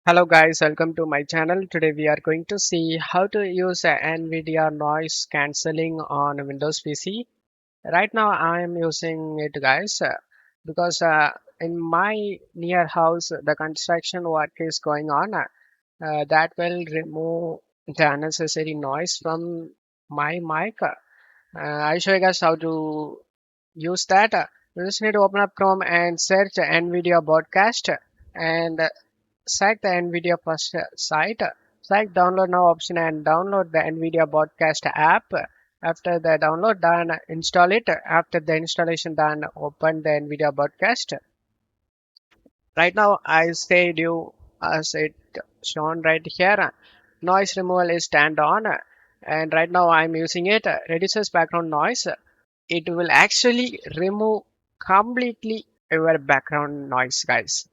Hello guys, welcome to my channel. Today we are going to see how to use NVIDIA noise cancelling on Windows PC. Right now I am using it guys because in my near house the construction work is going on. That will remove the unnecessary noise from my mic. I'll show you guys how to use that. You just need to open up Chrome and search NVIDIA broadcast and select the NVIDIA first site. Select download now option and download the NVIDIA broadcast app. After the download done, install it. After the installation done, open the NVIDIA broadcast. Right now, I said you as it shown right here. Noise removal is turned on, and right now I'm using it. Reduces background noise. It will actually remove completely your background noise, guys.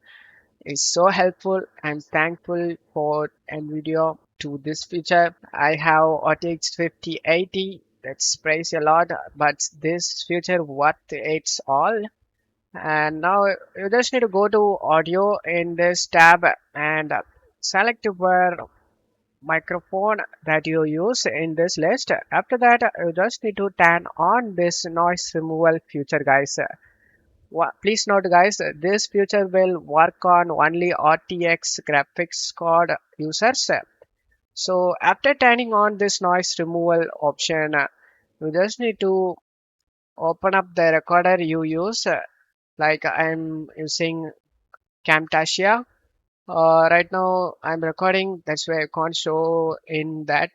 Is so helpful. I'm thankful for NVIDIA to this feature. I have RTX 5080. That's praise a lot, but this feature worth it's all. And now you just need to go to audio in this tab and select your microphone that you use in this list. After that, you just need to turn on this noise removal feature, guys. Please note guys, this feature will work on only RTX graphics card users. So after turning on this noise removal option, you just need to open up the recorder you use. Like I'm using Camtasia. Right now I'm recording, that's why I can't show in that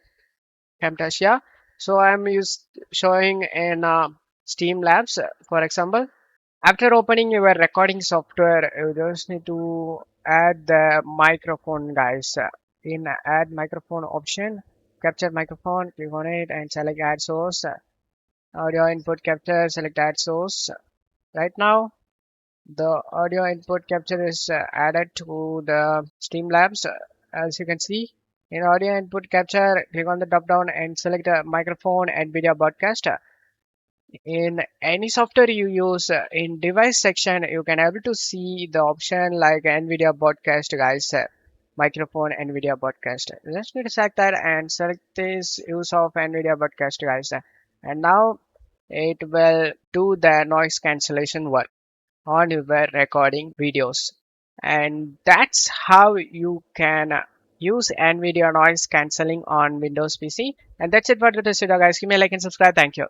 Camtasia. So I'm showing in Steam Labs, for example. After opening your recording software, you just need to add the microphone, guys. In add microphone option, capture microphone, click on it and select add source. Audio input capture, select add source. Right now, the audio input capture is added to the Streamlabs. As you can see, in audio input capture, click on the drop down and select microphone and video broadcast. In any software you use in device section, you can able to see the option like NVIDIA broadcast, guys. Microphone NVIDIA broadcast. Just need to select that and select this use of NVIDIA broadcast, guys. And now it will do the noise cancellation work on your recording videos. And that's how you can use NVIDIA noise cancelling on Windows PC. And that's it for today's video, guys. Give me a like and subscribe. Thank you.